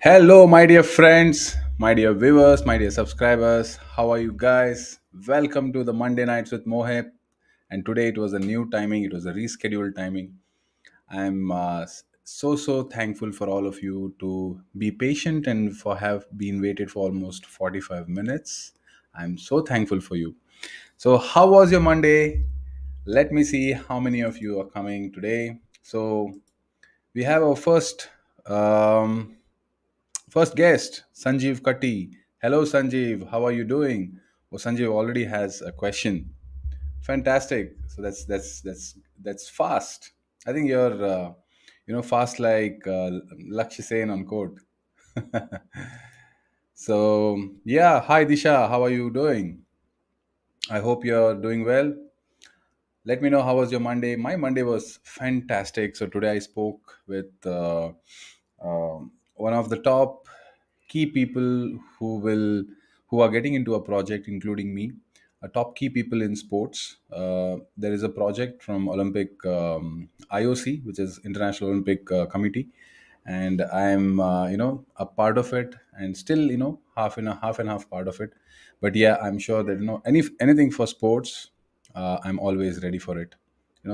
Hello, my dear friends, my dear viewers, my dear subscribers. How are you guys? Welcome to the Monday Nights with Mohit. And today it was a new timing, it was a rescheduled timing. I'm so thankful for all of you to be patient and for have been waited for almost 45 minutes. I'm so thankful for you. So, how was your Monday? Let me see how many of you are coming today. So, we have our first guest, Sanjeev Katti. Hello, Sanjeev. How are you doing? Oh, Sanjeev already has a question. Fantastic. So that's fast. I think you're, fast like Lakshya Sen on court. So yeah, hi Disha. How are you doing? I hope you're doing well. Let me know how was your Monday. My Monday was fantastic. So today I spoke with one of the top key people who are getting into a project, including me, a top key people in sports. There is a project from Olympic IOC, which is International Olympic Committee, and I'm a part of it, and still half and half part of it. But yeah, I'm sure that anything for sports, I'm always ready for it.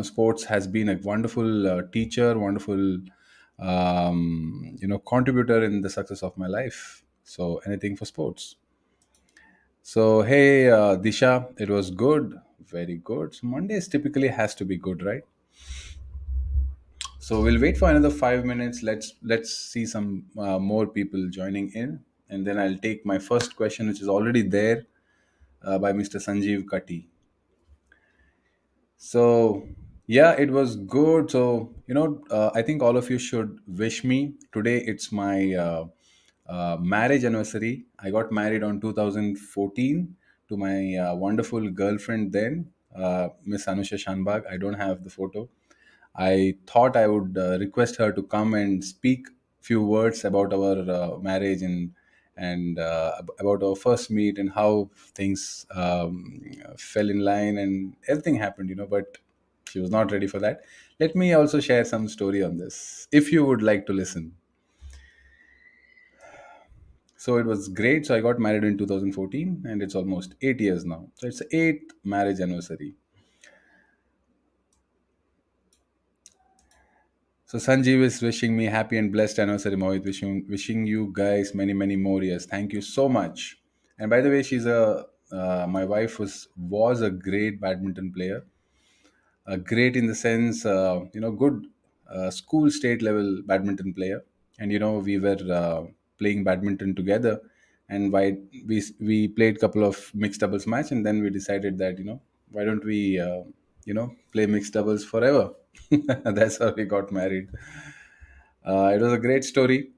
Sports has been a wonderful teacher, wonderful contributor in the success of my life. So anything for sports. So hey, Disha, it was good, very good. So Mondays typically has to be good, right? So we'll wait for another 5 minutes. Let's see some more people joining in, and then I'll take my first question, which is already there by Mr. Sanjeev Katti. So yeah, it was good. So I think all of you should wish me today. It's my marriage anniversary. I got married on 2014 to my wonderful girlfriend then, Miss Anusha Shanbag. I don't have the photo. I thought I would request her to come and speak few words about our marriage and about our first meet and how things fell in line and everything happened. But she was not ready for that. Let me also share some story on this, if you would like to listen. So it was great. So I got married in 2014, and it's almost 8 years now. So it's the eighth marriage anniversary. So Sanjeev is wishing me happy and blessed anniversary, Mohit. Wishing you guys many more years. Thank you so much. And by the way, my wife was a great badminton player. Great in the sense, good school state level badminton player. And we were playing badminton together, and we played couple of mixed doubles match, and then we decided that why don't we play mixed doubles forever. That's how we got married. It was a great story.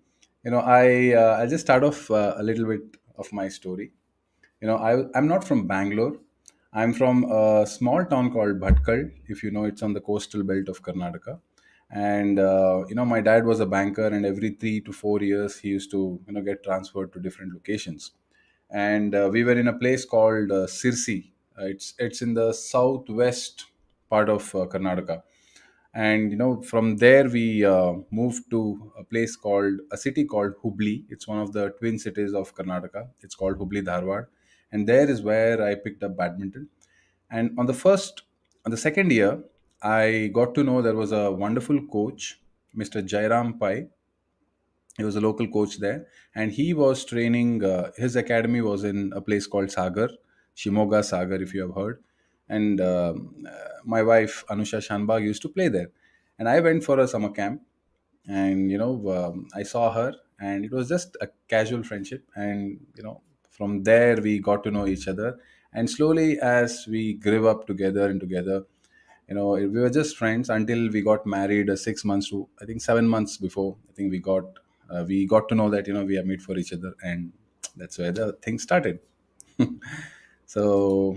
I'll just start off a little bit of my story. I'm not from Bangalore. I'm from a small town called Bhatkal. If you know, it's on the coastal belt of Karnataka. And my dad was a banker, and every 3 to 4 years he used to get transferred to different locations. And we were in a place called Sirsi. It's in the southwest part of Karnataka. And from there we moved to a city called Hubli. It's one of the twin cities of Karnataka. It's called Hubli Dharwad, and there is where I picked up badminton. And on the second year, I got to know there was a wonderful coach, Mr. Jairam Pai. He was a local coach there, and he was training. His academy was in a place called Sagar, Shimoga Sagar, if you have heard. And my wife Anusha Shanbag used to play there, and I went for a summer camp, and I saw her, and it was just a casual friendship, and from there we got to know each other, and slowly as we grew up together and together, we were just friends until we got married 6 months to, I think, 7 months before. I think we got to know that we are made for each other, and that's where the thing started. So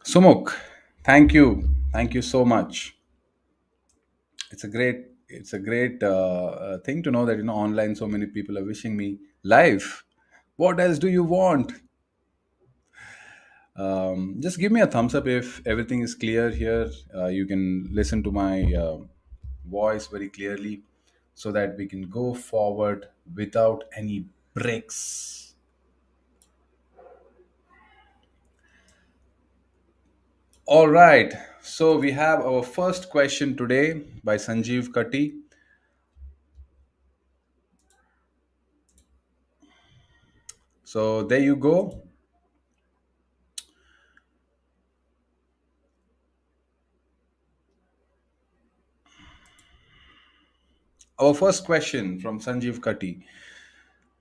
Sumuk, thank you so much. It's a great thing to know that online so many people are wishing me life. What else do you want? Just give me a thumbs up if everything is clear here. You can listen to my voice very clearly. so that we can go forward without any breaks. All right. So we have our first question today by Sanjeev Katti. So there you go. Our first question from Sanjeev Katti.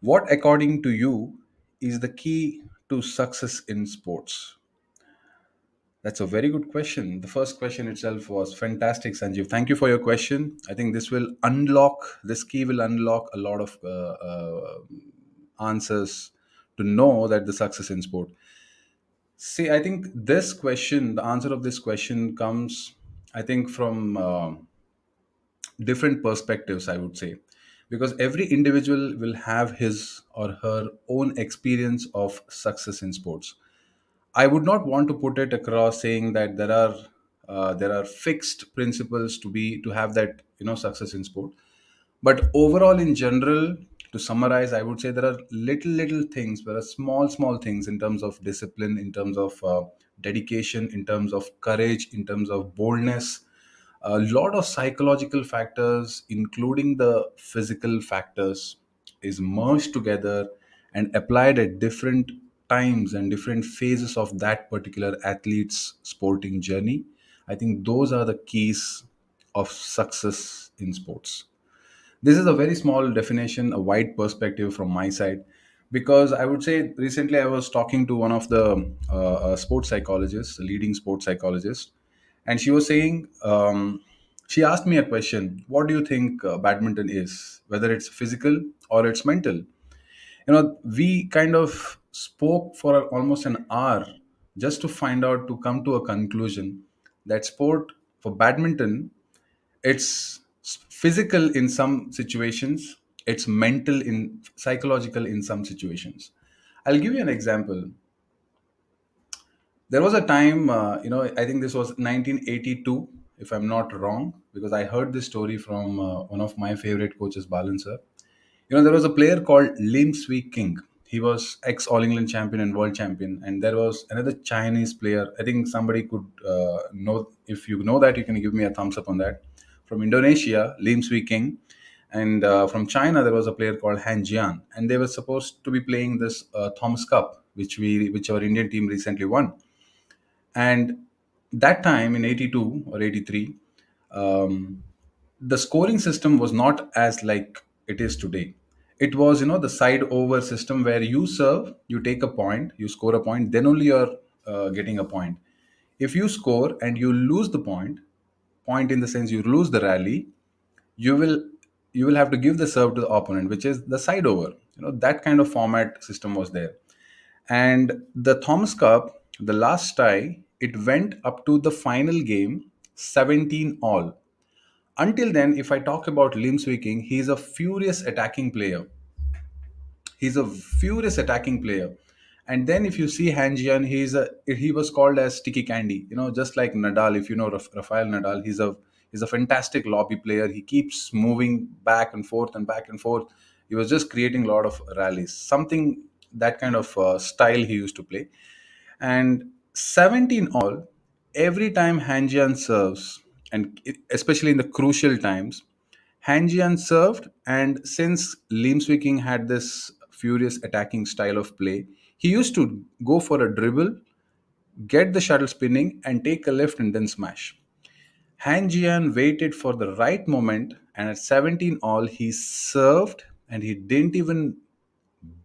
What, according to you, is the key to success in sports? That's a very good question. The first question itself was fantastic, Sanjeev. Thank you for your question. I think this key will unlock a lot of answers to know that the success in sport. See, I think the answer of this question comes, I think, from different perspectives, I would say, because every individual will have his or her own experience of success in sports. I would not want to put it across saying that there are fixed principles to have that success in sport. But overall, in general, to summarize, I would say there are little things, there are small things in terms of discipline, in terms of dedication, in terms of courage, in terms of boldness. A lot of psychological factors, including the physical factors, is merged together and applied at different times and different phases of that particular athlete's sporting journey. I think those are the keys of success in sports. This is a very small definition, a wide perspective from my side, because I would say recently I was talking to one of the sports psychologists, a leading sports psychologist, and she was saying, she asked me a question: What do you think badminton is? Whether it's physical or it's mental? We kind of spoke for almost an hour just to find out, to come to a conclusion that sport for badminton, it's physical in some situations, it's mental in psychological in some situations. I'll give you an example. There was a time, I think this was 1982, if I'm not wrong, because I heard this story from one of my favorite coaches, Balan sir. There was a player called Lim Swee King. He was ex All England champion and world champion. And there was another Chinese player. I think somebody could know. If you know that, you can give me a thumbs up on that. From Indonesia, Lim Swee King. And from China, there was a player called Han Jian. And they were supposed to be playing this Thomas Cup, which our Indian team recently won. And that time in 82 or 83, um, the scoring system was not as like it is today. It was, the side over system where you serve, you take a point, you score a point, then only you're getting a point. If you score and you lose the point in the sense you lose the rally, you will you will have to give the serve to the opponent, which is the side over. That kind of format system was there. And the Thomas Cup, the last tie, it went up to the final game, 17 all. Until then, if I talk about Lim Swee King, he's a furious attacking player. He's a furious attacking player. And then if you see Han Jian, he was called as sticky candy. Just like Nadal. If you know Rafael Nadal, he's a fantastic lobby player. He keeps moving back and forth and back and forth. He was just creating a lot of rallies. Something that kind of style he used to play. And 17 all, every time Hanjian serves, and especially in the crucial times, Hanjian served. And since Lim Swee King had this furious attacking style of play, he used to go for a dribble, get the shuttle spinning, and take a lift and then smash. Han Jian waited for the right moment, and at 17 all, he served and he didn't even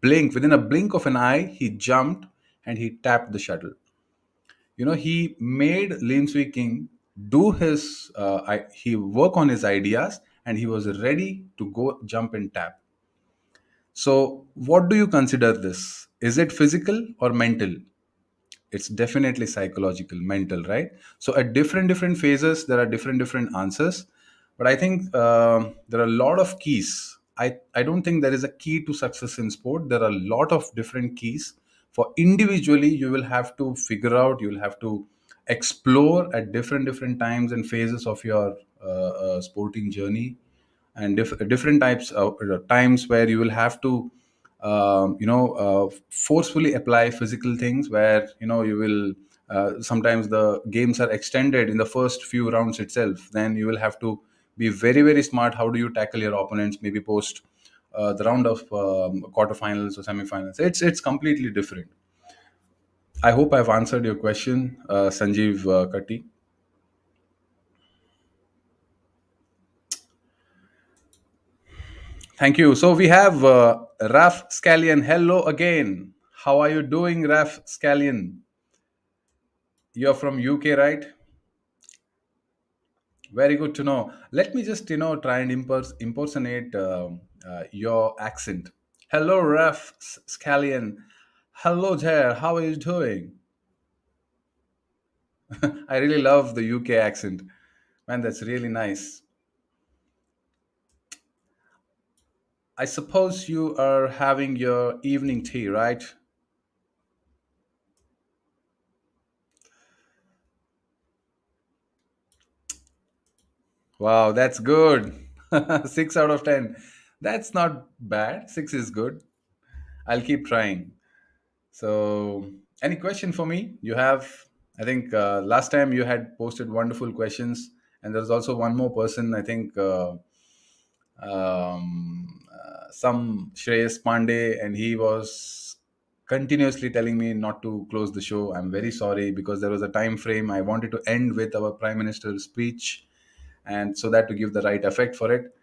blink. Within a blink of an eye, he jumped and he tapped the shuttle. He made Lim Swee King do he work on his ideas, and he was ready to go jump and tap. So, what do you consider this? Is it physical or mental? It's definitely psychological, mental, right? So at different phases there are different answers, but I think there are a lot of keys. I don't think there is a key to success in sport. There are a lot of different keys. For individually, you will have to figure out, you will have to explore at different times and phases of your sporting journey. and different types of times where you will have to forcefully apply physical things, where you will sometimes the games are extended in the first few rounds itself. Then you will have to be very very smart. How do you tackle your opponents maybe post the round of quarterfinals or semifinals? It's completely different. I hope I've answered your question, Sanjeev Katti. Thank you. So we have Raf Scallion. Hello again. How are you doing, Raf Scallion? You're from UK, right? Very good to know. Let me just, try and impersonate your accent. Hello, Raf Scallion. Hello there. How are you doing? I really love the UK accent. Man, that's really nice. I suppose you are having your evening tea, right? Wow, that's good. 6 out of 10. That's not bad. 6 is good. I'll keep trying. So, any question for me? You have, I think last time you had posted wonderful questions, and there's also one more person, I think some Shreyas Pandey, and he was continuously telling me not to close the show. I'm very sorry because there was a time frame. I wanted to end with our Prime Minister's speech, and so that to give the right effect for it.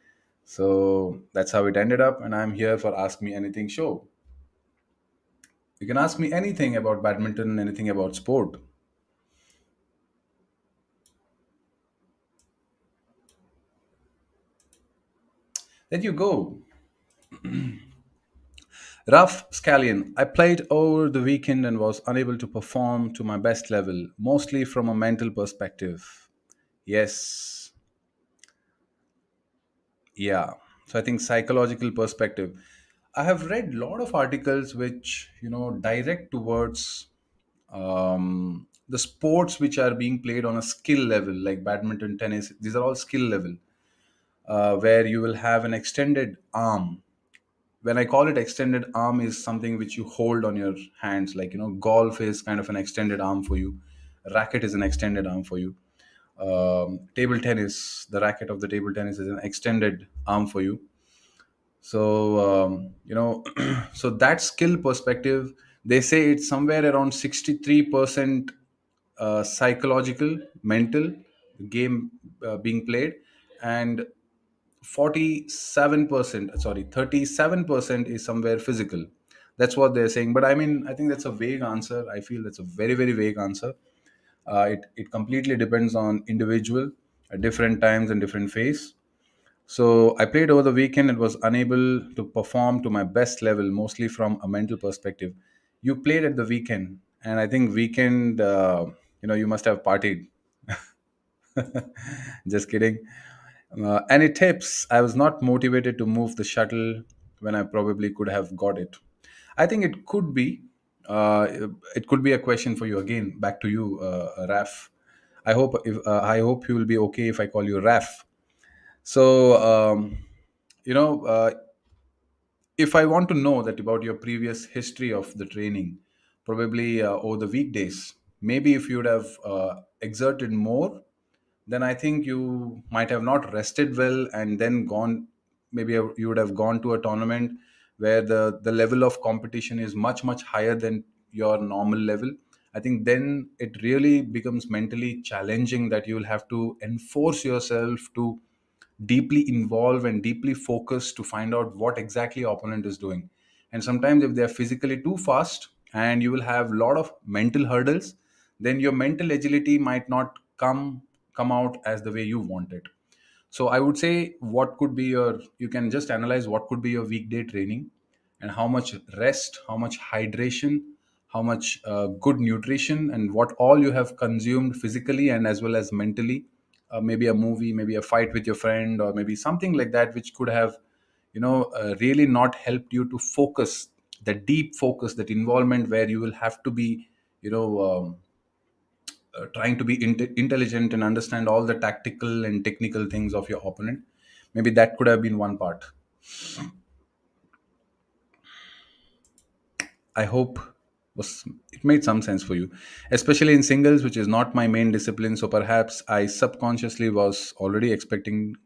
So that's how it ended up, and I'm here for Ask Me Anything show. You can ask me anything about badminton, anything about sport. There you go. Rough Scallion. I played over the weekend and was unable to perform to my best level, mostly from a mental perspective. Yes, yeah. So I think psychological perspective. I have read a lot of articles which direct towards the sports which are being played on a skill level, like badminton, tennis. These are all skill level, where you will have an extended arm. When I call it extended arm, is something which you hold on your hands, like golf is kind of an extended arm for you. Racket is an extended arm for you. Table tennis, the racket of the table tennis is an extended arm for you. So so that skill perspective, they say it's somewhere around 63% psychological, mental game being played, and 47%, sorry, 37% is somewhere physical. That's what they're saying. But I mean, I think that's a vague answer. I feel that's a very very vague answer. It completely depends on individual at different times and different phase. So I played over the weekend and was unable to perform to my best level, mostly from a mental perspective. You played at the weekend, and I think weekend, you must have partied. Just kidding. Any tips? I was not motivated to move the shuttle when I probably could have got it. I think it could be. It could be a question for you again. Back to you, Raf. I hope you will be okay if I call you Raf. So you know, if I want to know that about your previous history of the training, probably over the weekdays, maybe if you would have exerted more, then I think you might have not rested well and then gone. Maybe you would have gone to a tournament where the level of competition is much higher than your normal level. I think then it really becomes mentally challenging that you will have to enforce yourself to deeply involve and deeply focus to find out what exactly opponent is doing. And sometimes if they are physically too fast and you will have a lot of mental hurdles, then your mental agility might not come out as the way you want it. So I would say, what could be your, you can just analyze what could be your weekday training, and how much rest, how much hydration, how much good nutrition, and what all you have consumed physically and as well as mentally. Maybe a movie, maybe a fight with your friend, or maybe something like that, which could have really not helped you to focus, the deep focus, that involvement where you will have to be you know trying to be intelligent and understand all the tactical and technical things of your opponent. Maybe that could have been one part. I hope was it made some sense for you, especially in singles, which is not my main discipline. So perhaps I subconsciously was already expecting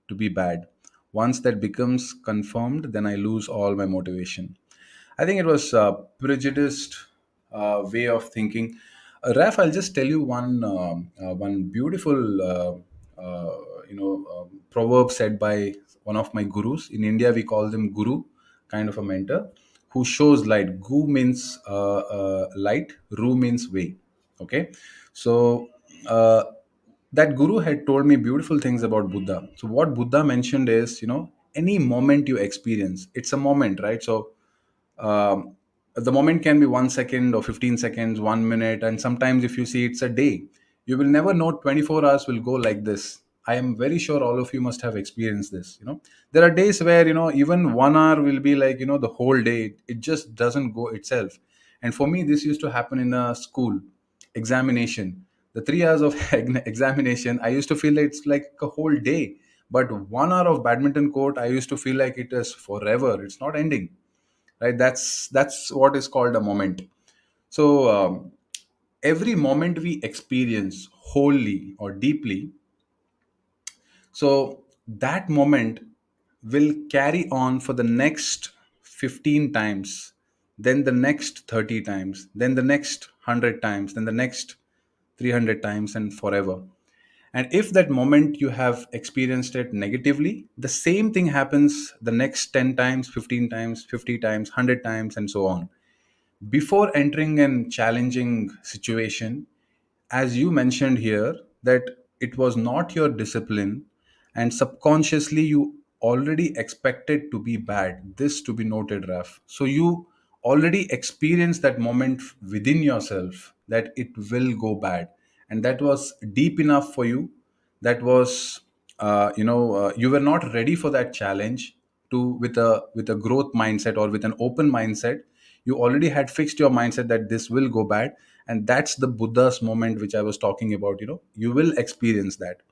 to be bad. Once that becomes confirmed, then I lose all my motivation. I think it was a prejudiced way of thinking. Raf, I'll just tell you one beautiful proverb said by one of my gurus. In India, we call them guru, kind of a mentor, who shows light. Gu means light, ru means way. Okay, so uh, that guru had told me beautiful things about Buddha. So what Buddha mentioned is, any moment you experience, it's a moment, right? So the moment can be 1 second or 15 seconds, 1 minute, and sometimes if you see it's a day, you will never know 24 hours will go like this. I am very sure all of you must have experienced this. There are days where, even 1 hour will be like, the whole day. It just doesn't go itself. And for me, this used to happen in a school examination. The 3 hours of examination, I used to feel it's like a whole day. But 1 hour of badminton court, I used to feel like it is forever. It's not ending, right? That's what is called a moment. So every moment we experience wholly or deeply, so that moment will carry on for the next 15 times, then the next 30 times, then the next 100 times, then the next 300 times, and forever. And if that moment you have experienced it negatively, the same thing happens the next 10 times, 15 times, 50 times, 100 times, and so on. Before entering a challenging situation, as you mentioned here, that it was not your discipline and subconsciously you already expected to be bad, this to be noted, Raf. So you already experienced that moment within yourself that it will go bad, and that was deep enough for you. That was you were not ready for that challenge to with a growth mindset or with an open mindset. You already had fixed your mindset that this will go bad, and that's the Buddha's moment which I was talking about. You will experience that.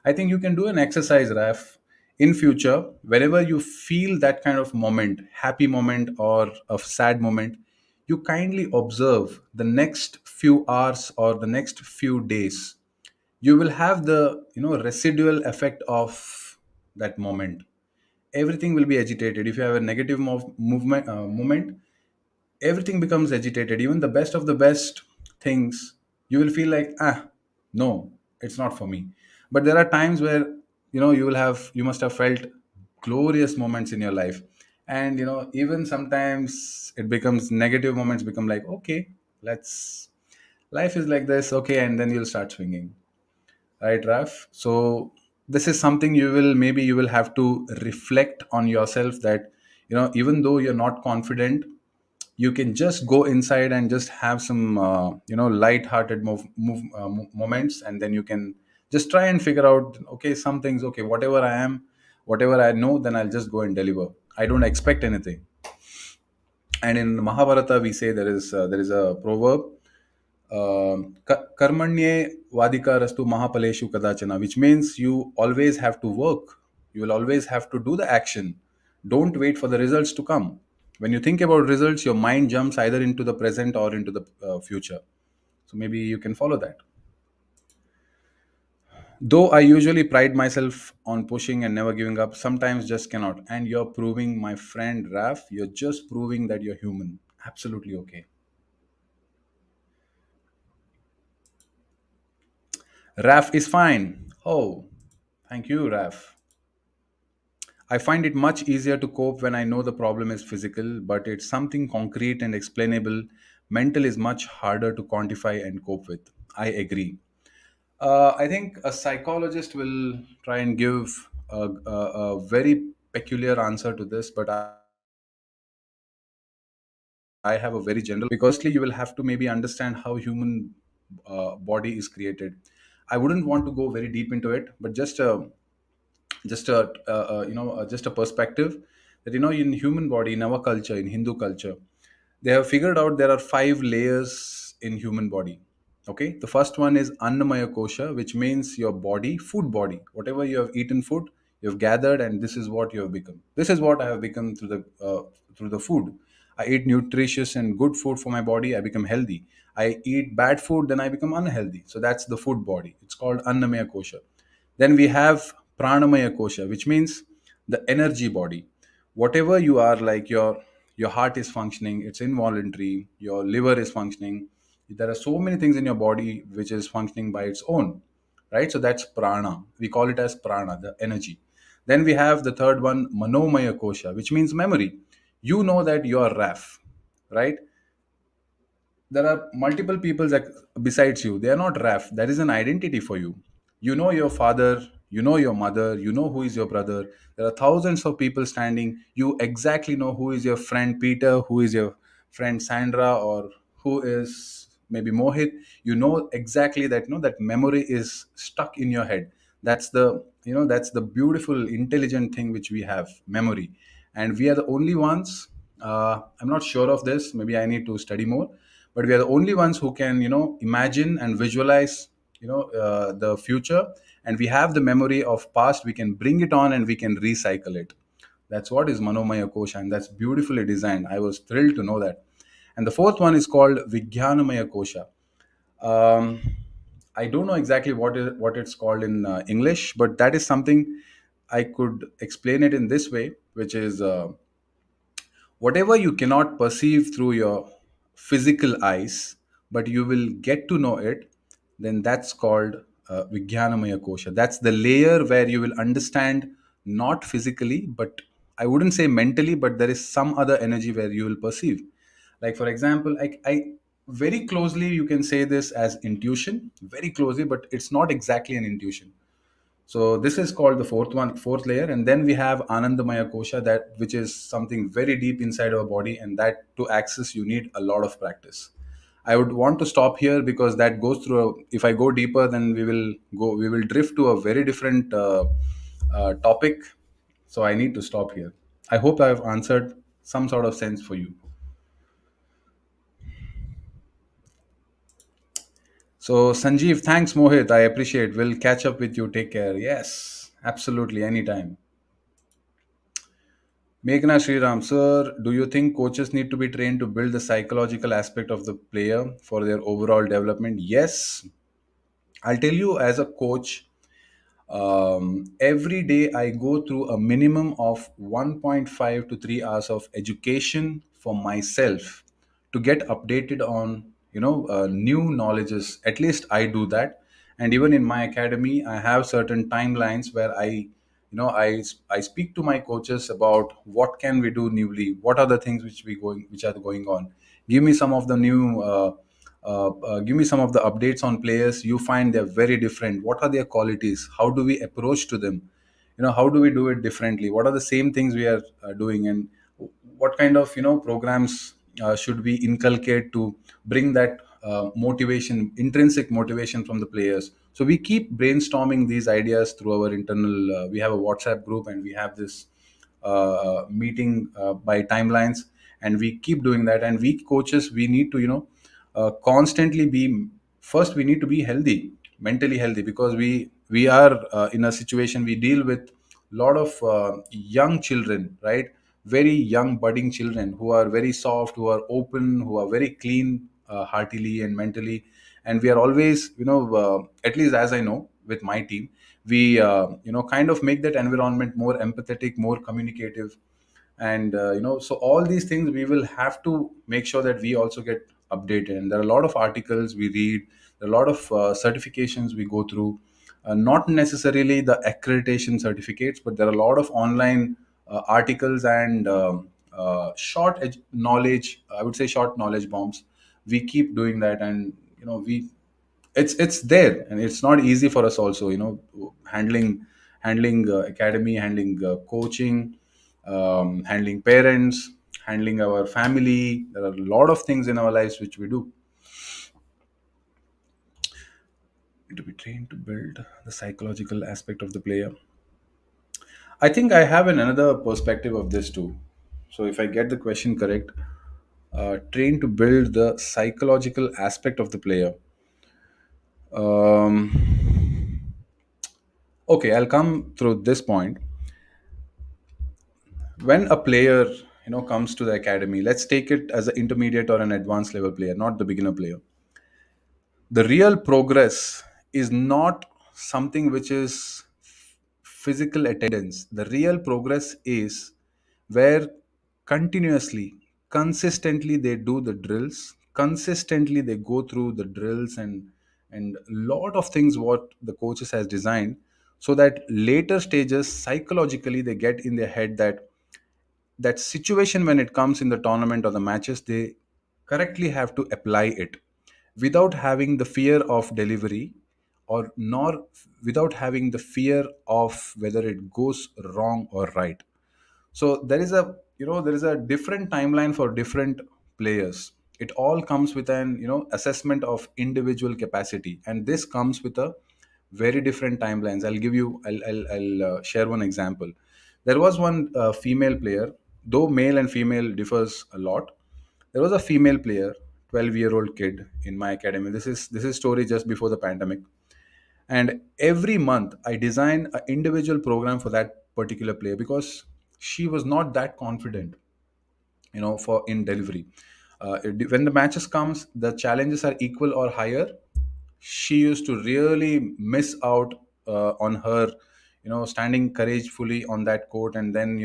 I think you can do an exercise, Raf, in future. Wherever you feel that kind of moment, happy moment or a sad moment, you kindly observe the next few hours or the next few days. You will have the residual effect of that moment. Everything will be agitated. If you have a negative moment, everything becomes agitated. Even the best of the best things, you will feel like, no, it's not for me. But there are times where you must have felt glorious moments in your life. And even sometimes it becomes negative moments become like, okay, let's life is like this, okay, and then you'll start swinging, right, Raf? So this is something you will have to reflect on yourself, that even though you're not confident, you can just go inside and just have some light-hearted moments, and then you can just try and figure out, okay, some things, okay, whatever I am, whatever I know, then I'll just go and deliver. I don't expect anything. And in Mahabharata, we say there is a proverb, karmanye vadika rastu mahapaleshu kadachana, which means you always have to work. You will always have to do the action. Don't wait for the results to come. When you think about results, your mind jumps either into the present or into the future. So maybe you can follow that. Though I usually pride myself on pushing and never giving up, sometimes just cannot. And you're proving, my friend Raf, you're just proving that you're human. Absolutely okay. Raf is fine. Oh, thank you, Raf. I find it much easier to cope when I know the problem is physical, but it's something concrete and explainable. Mental is much harder to quantify and cope with. I agree. I think a psychologist will try and give a very peculiar answer to this, but I have a very general, because you will have to maybe understand how human body is created. I wouldn't want to go very deep into it, but just a perspective that in human body, in our culture, in Hindu culture, they have figured out there are 5 layers in human body. Okay, the first one is annamaya kosha, which means your body, food body, whatever you have eaten food, You've gathered, and this is what you have become. This is what I have become through the food. I eat nutritious and good food for my body, I become healthy. I eat bad food, then I become unhealthy. So that's the food body. It's called Annamaya Kosha. Then we have Pranamaya Kosha, which means the energy body. Whatever you are, like your heart is functioning, it's involuntary, your liver is functioning. There are so many things in your body which is functioning by its own, right? So that's prana. We call it as prana, the energy. Then we have the third one, Manomaya Kosha, which means memory. You know that you are Raf, right? There are multiple people that besides you, they are not Raf. There is an identity for you. You know your father, you know your mother, you know who is your brother. There are thousands of people standing. You exactly know who is your friend Peter, who is your friend Sandra, or who is maybe Mohit. You know exactly that. That memory is stuck in your head. That's the beautiful intelligent thing which we have, memory. And we are the only ones. I'm not sure of this, maybe I need to study more, but we are the only ones who can imagine and visualize the future. And we have the memory of past, we can bring it on and we can recycle it. That's what is Manomaya Kosha, and that's beautifully designed. I was thrilled to know that. And the fourth one is called Vijnanamaya Kosha. um, I don't know exactly what it's called in English, but that is something I could explain it in this way, which is whatever you cannot perceive through your physical eyes, but you will get to know it, then that's called Vijnanamaya Kosha. That's the layer where you will understand, not physically, but I wouldn't say mentally, but there is some other energy where you will perceive. Like, for example, I very closely, you can say this as intuition, very closely, but it's not exactly an intuition. So this is called the fourth layer, and then we have Anandamaya Kosha, that which is something very deep inside our body, and that to access you need a lot of practice. I would want to stop here because that goes through. If I go deeper, then we will drift to a very different topic. So I need to stop here. I hope I have answered some sort of sense for you. So Sanjeev, thanks Mohit. I appreciate. We'll catch up with you. Take care. Yes, absolutely, anytime. Meghna Sriram, sir, do you think coaches need to be trained to build the psychological aspect of the player for their overall development? Yes. I'll tell you, as a coach, every day I go through a minimum of 1.5 to 3 hours of education for myself to get updated on new knowledges. At least I do that. And even in my academy, I have certain timelines where I speak to my coaches about what can we do newly, what are the things which are going on. Give me some of the new give me some of the updates on players you find they're very different. What are their qualities? How do we approach to them? How do we do it differently? What are the same things we are doing, and what kind of programs should we inculcate to bring that motivation, intrinsic motivation from the players? So we keep brainstorming these ideas through our internal. We have a WhatsApp group, and we have this meeting by timelines, and we keep doing that. And we coaches, we need to constantly be, first we need to be healthy, mentally healthy, because we are in a situation, we deal with a lot of young children, right? Very young budding children who are very soft, who are open, who are very clean, heartily and mentally. And we are always, at least as I know with my team, we kind of make that environment more empathetic, more communicative. And so all these things we will have to make sure that we also get updated. And there are a lot of articles we read, there are a lot of certifications we go through, not necessarily the accreditation certificates, but there are a lot of online articles and knowledge, I would say short knowledge bombs. We keep doing that, and we it's there, and it's not easy for us also, handling academy, handling coaching, handling parents, handling our family. There are a lot of things in our lives which we do. To be trained to build the psychological aspect of the player. I think I have another perspective of this too. So if I get the question correct, trained to build the psychological aspect of the player. um, okay, I'll come through this point. When a player comes to the academy, let's take it as an intermediate or an advanced level player, not the beginner player. The real progress is not something which is physical attendance. The real progress is where continuously, consistently they do the drills, consistently they go through the drills and lot of things what the coaches has designed, so that later stages psychologically they get in their head that that situation when it comes in the tournament or the matches, they correctly have to apply it without having the fear of delivery, or nor without having the fear of whether it goes wrong or right. So there is a there is a different timeline for different players. It all comes with an assessment of individual capacity, and this comes with a very different timelines. I'll share one example. There was one female player, though male and female differs a lot. There was a female player, 12-year-old kid in my academy. This is story just before the pandemic. And every month I design an individual program for that particular player because she was not that confident for in delivery. When the matches comes, the challenges are equal or higher, she used to really miss out on her standing couragefully on that court, and then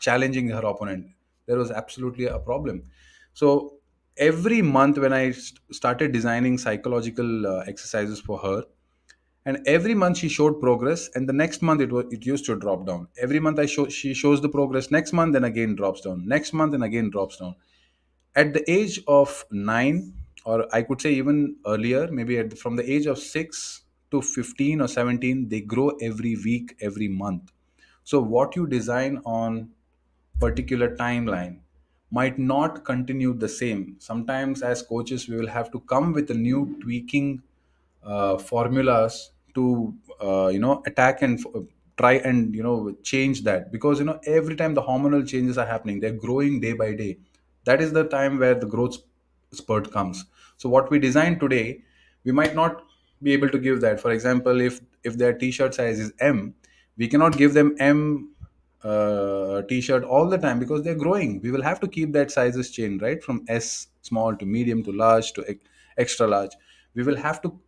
challenging her opponent. There was absolutely a problem. So every month when I started designing psychological exercises for her, and every month she showed progress, and the next month it used to drop down. Every month she shows the progress, next month then again drops down, next month and again drops down. At the age of 9, or I could say even earlier, maybe from the age of 6 to 15 or 17, they grow every week, every month. So what you design on particular timeline might not continue the same. Sometimes as coaches we will have to come with a new tweaking formulas to attack and try and change that, because every time the hormonal changes are happening, they're growing day by day. That is the time where the growth spurt comes. So what we design today, we might not be able to give that. For example, if their t-shirt size is M, we cannot give them M t-shirt all the time because they're growing. We will have to keep that sizes chain, right, from S small to medium to large to extra large. We will have to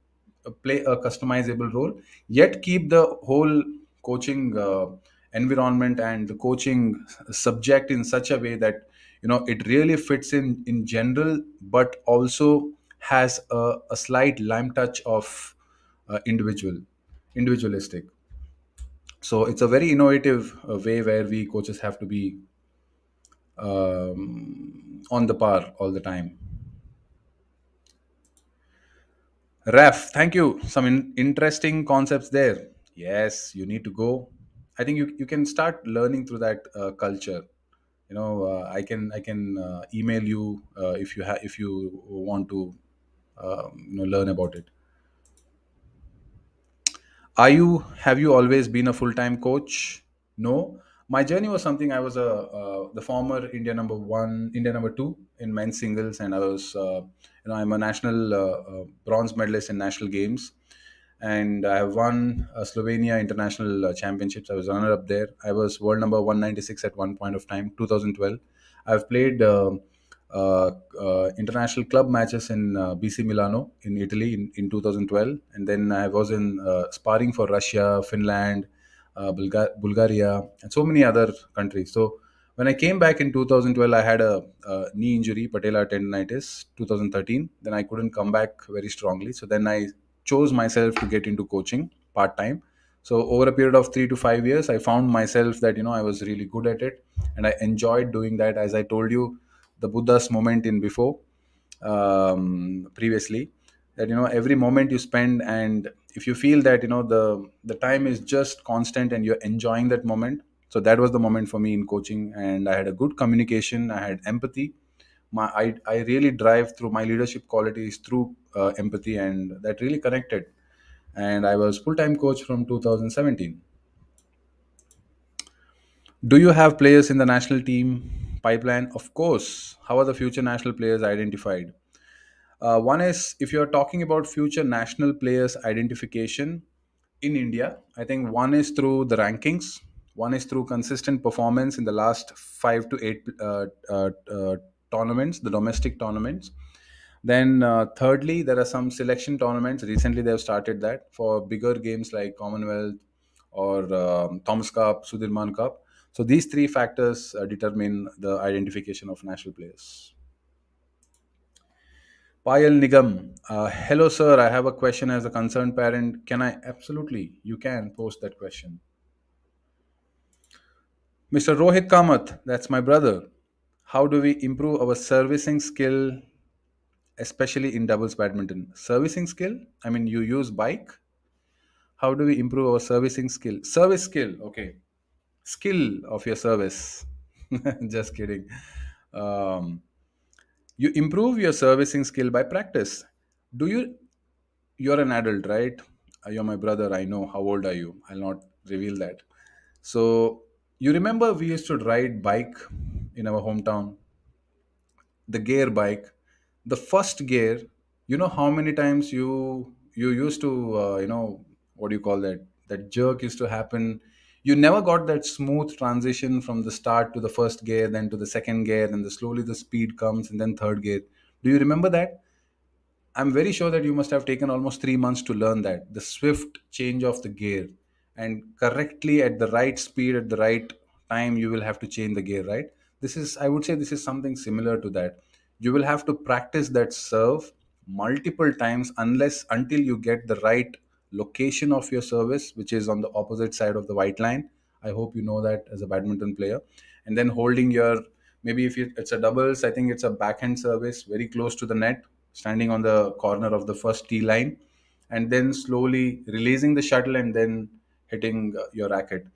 play a customizable role, yet keep the whole coaching environment and the coaching subject in such a way that it really fits in general, but also has a slight lime touch of individualistic. So it's a very innovative way where we coaches have to be on the par all the time. Ref, thank you. Some interesting concepts there. Yes, you need to go. I think you can start learning through that culture. I can email you if you want to learn about it. Are you Have you always been a full time coach? No, my journey was something. I was a the former India number one, India number two in men's singles, and I was I'm a national bronze medalist in national games, and I have won Slovenia international championships. I was runner up there. I was world number 196 at one point of time, 2012. I've played international club matches in BC Milano in Italy in 2012, and then I was in sparring for Russia, Finland, Bulgaria, and so many other countries. So when I came back in 2012, I had a knee injury, patella tendonitis, 2013. Then I couldn't come back very strongly. So then I chose myself to get into coaching part time. So over a period of 3 to 5 years, I found myself that I was really good at it, and I enjoyed doing that. As I told you, the Buddha's moment in before previously, that every moment you spend, and if you feel that the time is just constant and you're enjoying that moment. So that was the moment for me in coaching, and I had a good communication, I had empathy. I really drive through my leadership qualities through empathy, and that really connected. And I was full-time coach from 2017. Do you have players in the national team pipeline? Of course. How are the future national players identified? One is, if you're talking about future national players identification in India, I think one is through the rankings. One is through consistent performance in the last 5 to 8 tournaments, the domestic tournaments. Then, thirdly, there are some selection tournaments. Recently, they've started that for bigger games like Commonwealth or Thomas Cup, Sudirman Cup. So these three factors determine the identification of national players. Payal Nigam, hello sir. I have a question as a concerned parent. Can I? Absolutely, you can post that question. Mr. Rohit Kamath, that's my brother. How do we improve our servicing skill, especially in doubles badminton? Servicing skill? I mean, you use bike. How do we improve our servicing skill? Service skill, okay. Skill of your service. Just kidding. Um, you improve your servicing skill by practice. Do you? You're an adult, right? You're my brother. I know. How old are you? I'll not reveal that. So you remember we used to ride bike in our hometown, the gear bike, the first gear. You know how many times you used to what do you call that? That jerk used to happen. You never got that smooth transition from the start to the first gear, then to the second gear, then slowly the speed comes, and then third gear. Do you remember that? I'm very sure that you must have taken almost 3 months to learn that the swift change of the gear, and correctly at the right speed at the right time you will have to change the gear, right? This is, I would say, this is something similar to that. You will have to practice that serve multiple times unless until you get the right location of your service, which is on the opposite side of the white line. I hope you know that as a badminton player. And then holding your, maybe if it's a doubles, I think it's a backhand service very close to the net, standing on the corner of the first tee line, and then slowly releasing the shuttle and then hitting your racket.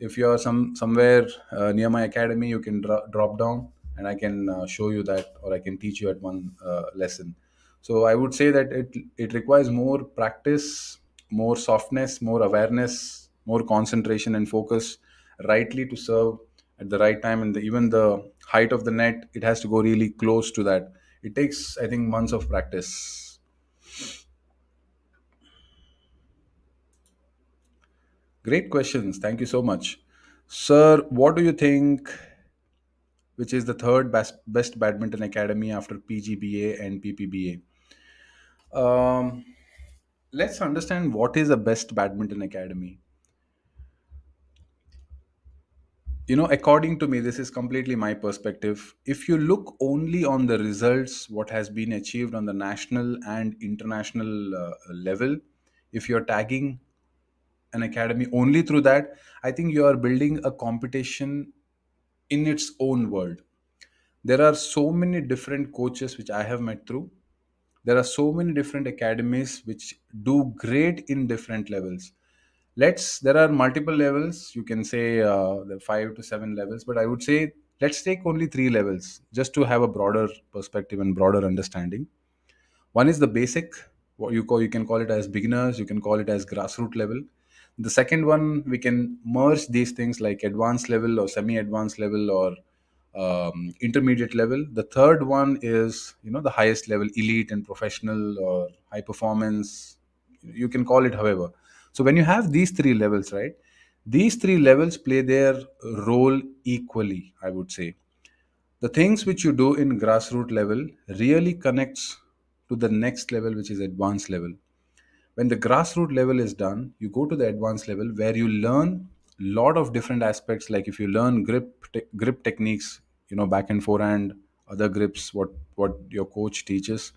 If you're somewhere near my academy, you can drop down and I can show you that, or I can teach you at one lesson. So I would say that it requires more practice, more softness, more awareness, more concentration and focus, rightly to serve at the right time, and even the height of the net, it has to go really close to that. It takes, I think, months of practice. Great questions. Thank you so much. Sir, what do you think, which is the third best badminton academy after PGBA and PPBA? Let's understand what is a best badminton academy. According to me, this is completely my perspective. If you look only on the results, what has been achieved on the national and international level, if you're tagging an academy only through that, I think you are building a competition in its own world. There are so many different coaches which I have met through. There are so many different academies which do great in different levels. There are multiple levels. You can say there are 5 to 7 levels, but I would say let's take only 3 levels just to have a broader perspective and broader understanding. One is the basic, what you can call it as beginners, you can call it as grassroots level. The second one, we can merge these things like advanced level or semi-advanced level or intermediate level. The third one is the highest level, elite and professional or high performance. You can call it however. So when you have these 3 levels, right? These 3 levels play their role equally, I would say. The things which you do in grassroots level really connects to the next level, which is advanced level. When the grassroots level is done, you go to the advanced level where you learn lot of different aspects. Like if you learn grip techniques, back and forehand, other grips, what your coach teaches,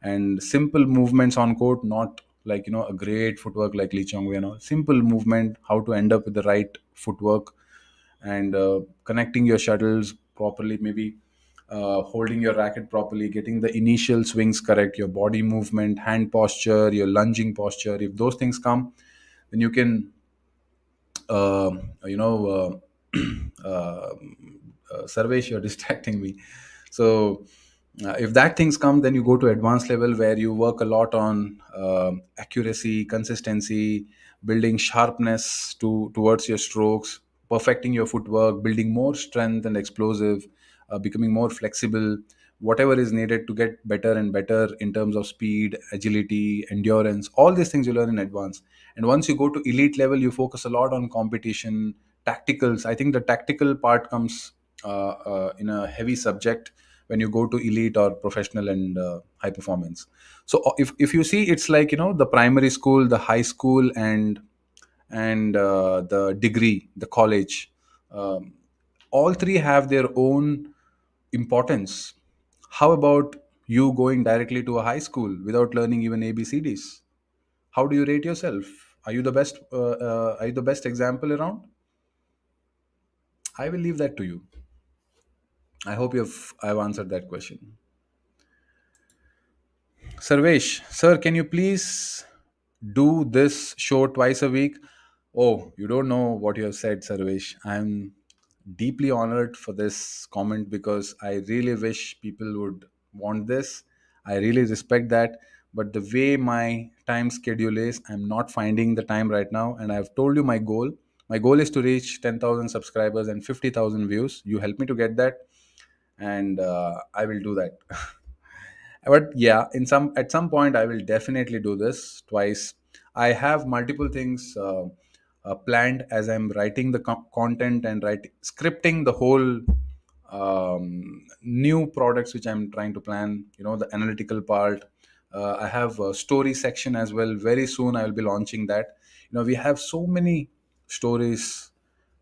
and simple movements on court, not like a great footwork like Lee Chong Wei and all. Simple movement, how to end up with the right footwork, and connecting your shuttles properly, maybe holding your racket properly, getting the initial swings correct, your body movement, hand posture, your lunging posture. If those things come, then you can, uh, you know, Sarvesh, you're distracting me. So, if that things come, then you go to advanced level where you work a lot on accuracy, consistency, building sharpness towards your strokes, perfecting your footwork, building more strength and explosive, becoming more flexible, whatever is needed to get better and better in terms of speed, agility, endurance. All these things you learn in advance. And once you go to elite level, you focus a lot on competition, tacticals. I think the tactical part comes in a heavy subject when you go to elite or professional and high performance. So if you see, it's like, the primary school, the high school, and the degree, the college. Um, all three have their own importance. How about you going directly to a high school without learning even ABCDs? How do you rate yourself? Are you the best? Are you the best example around? I will leave that to you. I hope I've answered that question. Sarvesh, sir, can you please do this show twice a week? Oh, you don't know what you have said, Sarvesh. I'm deeply honored for this comment because I really wish people would want this. I really respect that. But the way my time schedule is, I'm not finding the time right now. And I've told you my goal. My goal is to reach 10,000 subscribers and 50,000 views. You help me to get that, and I will do that. But yeah, at some point I will definitely do this twice. I have multiple things planned as I'm writing the content and writing scripting the whole new products which I'm trying to plan, the analytical part. I have a story section as well. Very soon I will be launching that. We have so many stories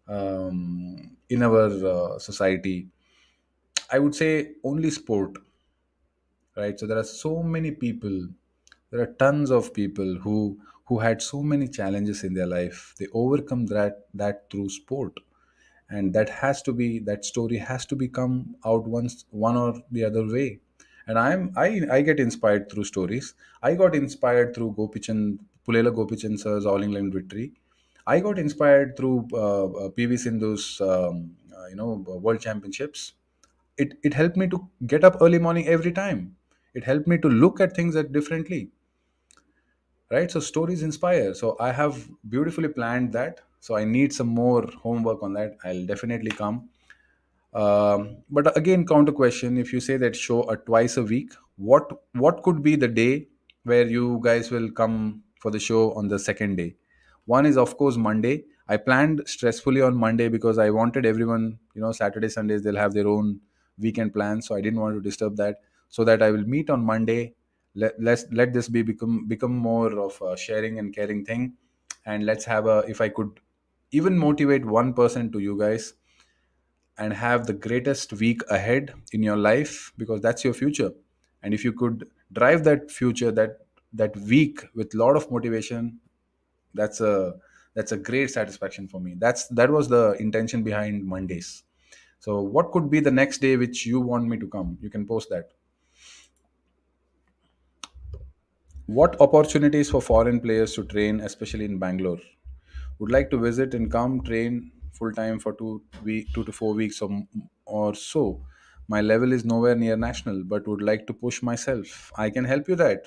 in our society. I would say only sport, right? So there are so many people, there are tons of people who had so many challenges in their life. They overcome that through sport, and that story has to become out once, one or the other way. And I get inspired through stories. I got inspired through Gopichand, Pulela Gopichand sir's All England victory. I got inspired through PV Sindhu's world championships. It helped me to get up early morning every time. It helped me to look at things at differently, right? So stories inspire. So I have beautifully planned that. So I need some more homework on that. I'll definitely come. But again, counter question: if you say that show a twice a week, what could be the day where you guys will come for the show on the second day? One is of course Monday. I planned stressfully on Monday because I wanted everyone, Saturday, Sundays, they'll have their own weekend plans, so I didn't want to disturb that. So that I will meet on Monday. Let this become more of a sharing and caring thing, and let's have a. If I could even motivate one person to you guys, and have the greatest week ahead in your life, because that's your future. And if you could drive that future, that week with a lot of motivation, that's a great satisfaction for me. That was the intention behind Mondays. So what could be the next day which you want me to come? You can post that. What opportunities for foreign players to train, especially in Bangalore? Would like to visit and come train full time for 2 to 4 weeks or so. My level is nowhere near national, but would like to push myself. I can help you that.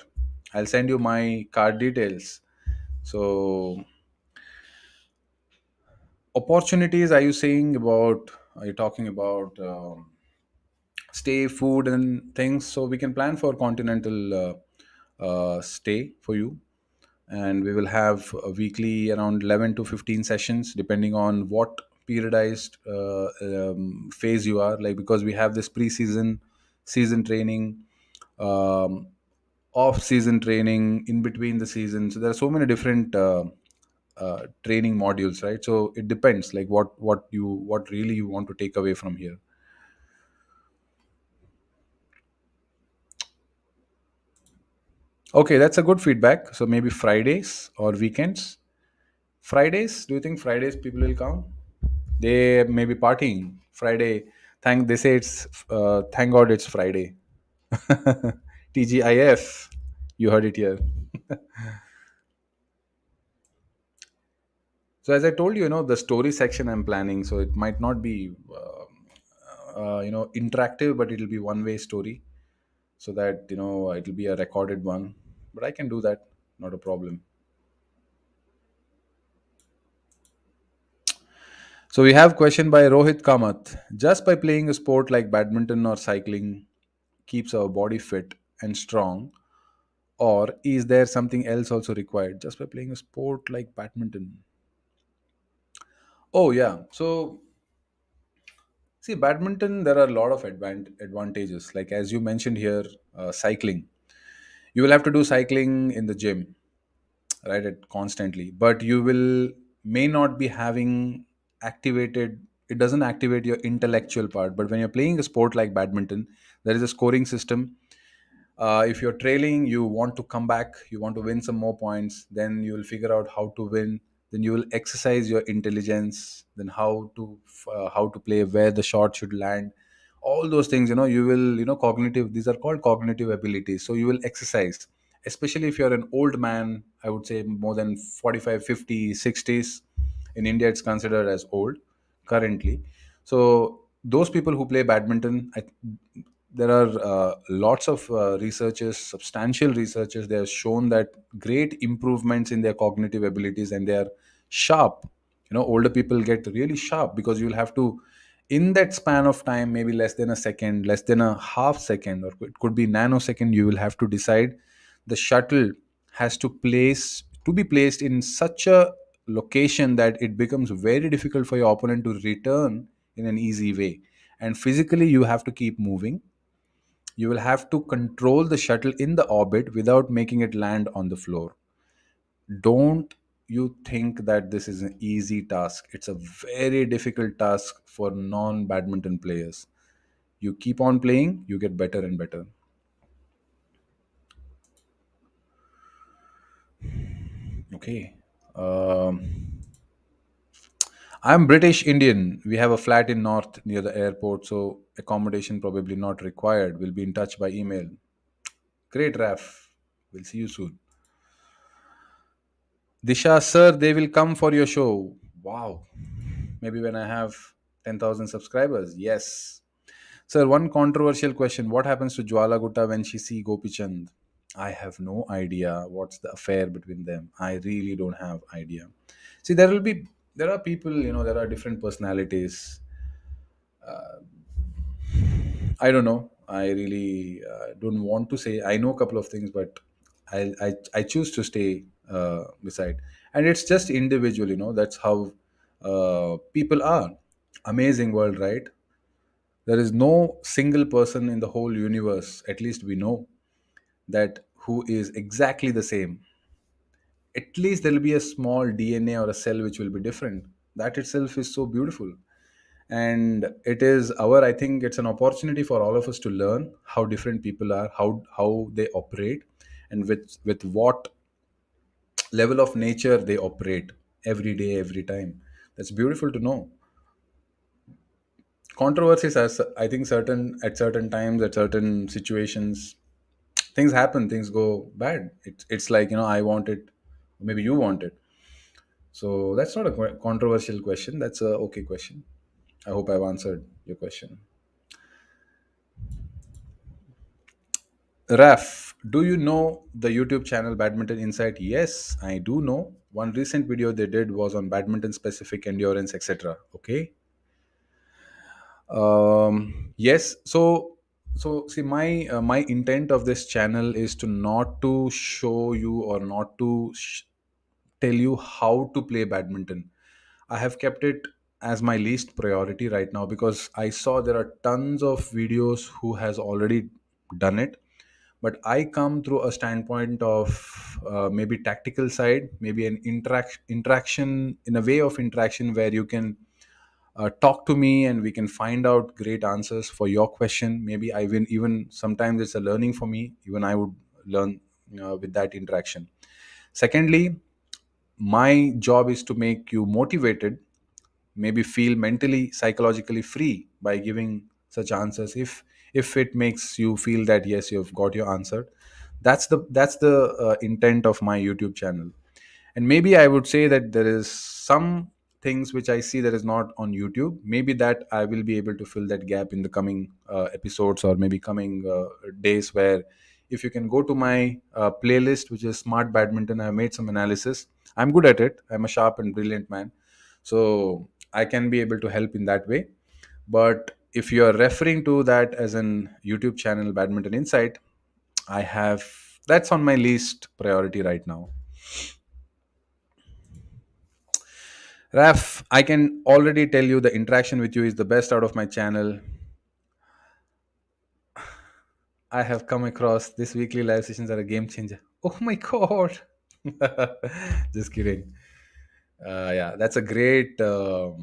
I'll send you my card details. So opportunities, are you saying about? Are you talking about stay, food, and things? So we can plan for continental stay for you, and we will have a weekly around 11 to 15 sessions depending on what periodized phase you are like, because we have this pre-season, season training, um, off season training, in between the season. So there are so many different training modules, right? So it depends like what really you want to take away from here. Okay, that's a good feedback. So maybe Fridays or weekends. Fridays, do you think Fridays people will come? They may be partying Friday. They say it's thank God it's Friday. TGIF. You heard it here. So as I told you, the story section I'm planning. So it might not be interactive, but it'll be one way story. So that it'll be a recorded one. But I can do that. Not a problem. So we have question by Rohit Kamath. Just by playing a sport like badminton or cycling keeps our body fit and strong, or is there something else also required just by playing a sport like badminton? Oh yeah. So see, badminton, there are a lot of advantages. Like as you mentioned here, cycling. You will have to do cycling in the gym, right? Constantly, but you will may not be having activated. It doesn't activate your intellectual part. But when you're playing a sport like badminton, there is a scoring system. If you're trailing, you want to come back, you want to win some more points, then you will figure out how to win. Then you will exercise your intelligence, then how to play, where the shot should land, all those things. You will, cognitive, these are called cognitive abilities, so you will exercise. Especially if you're an old man, I would say more than 45, 50, 60s. In India it's considered as old currently. So those people who play badminton, there are lots of researchers, substantial researchers. They have shown that great improvements in their cognitive abilities, and they are sharp. Older people get really sharp because you'll have to, in that span of time, maybe less than a second, less than a half second, or it could be nanosecond, you will have to decide the shuttle has to be placed in such a location that it becomes very difficult for your opponent to return in an easy way. And physically you have to keep moving. You will have to control the shuttle in the orbit without making it land on the floor. Don't you think that this is an easy task? It's a very difficult task for non badminton players. You keep on playing, you get better and better. Okay. Um, I'm British Indian. We have a flat in North near the airport, so accommodation probably not required. We'll be in touch by email. Great, Raf. We'll see you soon. Disha, sir, they will come for your show. Wow. Maybe when I have 10,000 subscribers. Yes. Sir, one controversial question. What happens to Jwala Gutta when she see Gopi Chand? I have no idea what's the affair between them. I really don't have idea. See, there are people, there are different personalities. I don't know. I really don't want to say. I know a couple of things, but I choose to stay beside. And it's just individual, That's how people are. Amazing world, right? There is no single person in the whole universe, at least we know, that who is exactly the same. At least there will be a small DNA or a cell which will be different. That itself is so beautiful. And it is our, I think it's an opportunity for all of us to learn how different people are, how they operate, and with what level of nature they operate every day, every time. That's beautiful to know. Controversies, as I think, certain times, at certain situations, things happen, things go bad. It's like, I want it, maybe you want it. So that's not a controversial question. That's a okay question. I hope I've answered your question. Raf, do you know the YouTube channel Badminton Insight? Yes, I do know. One recent video they did was on badminton specific endurance, etc. Okay. Yes. So see, my intent of this channel is to not to show you or not to tell you how to play badminton. I have kept it as my least priority right now because I saw there are tons of videos who has already done it. But I come through a standpoint of maybe tactical side, maybe an interaction, in a way of interaction where you can talk to me and we can find out great answers for your question. Maybe I will even, sometimes it's a learning for me, even I would learn with that interaction. Secondly, my job is to make you motivated, maybe feel mentally, psychologically free by giving such answers. If it makes you feel that yes, you've got your answer, that's the intent of my YouTube channel. And maybe I would say that there is some things which I see that is not on YouTube. Maybe that I will be able to fill that gap in the coming episodes, or maybe coming days, where if you can go to my playlist, which is Smart Badminton, I made some analysis. I'm good at it. I'm a sharp and brilliant man, so I can be able to help in that way. But if you are referring to that as an YouTube channel, Badminton Insight, I have, that's on my least priority right now. Raf, I can already tell you the interaction with you is the best out of my channel. I have come across this weekly live sessions are a game changer. Oh my god. Just kidding. Yeah, that's a great. Those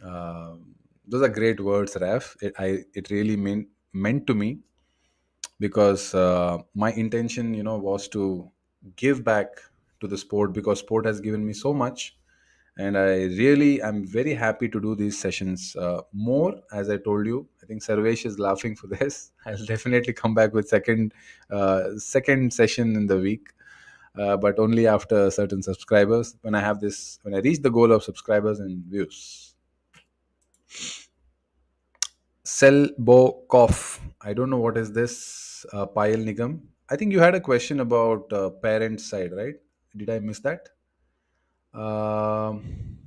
are great words, Raf. It really meant to me because my intention, was to give back to the sport because sport has given me so much, and I'm very happy to do these sessions more. As I told you, I think Sarvesh is laughing for this. I'll definitely come back with second session in the week, but only after certain subscribers. When I reach the goal of subscribers and views. Selbokov. I don't know what is this, Payal Nigam. I think you had a question about parent side, right? Did I miss that? Um,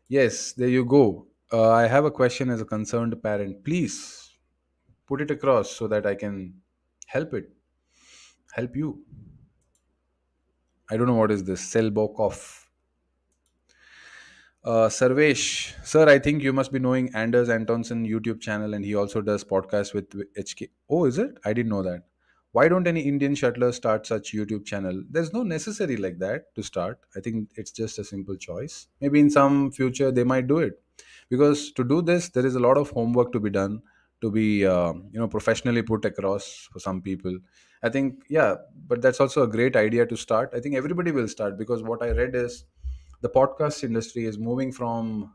yes, there you go. I have a question as a concerned parent. Please put it across so that I can help it, help you. I don't know what is this. Selbokov. Sarvesh, sir, I think you must be knowing Anders Antonsen YouTube channel, and he also does podcasts with HK. Oh, is it? I didn't know that. Why don't any Indian shuttlers start such YouTube channel? There's no necessary like that to start. I think it's just a simple choice. Maybe in some future they might do it, because to do this there is a lot of homework to be done, to be professionally put across for some people. I think, yeah, but that's also a great idea to start. I think everybody will start because what I read is the podcast industry is moving from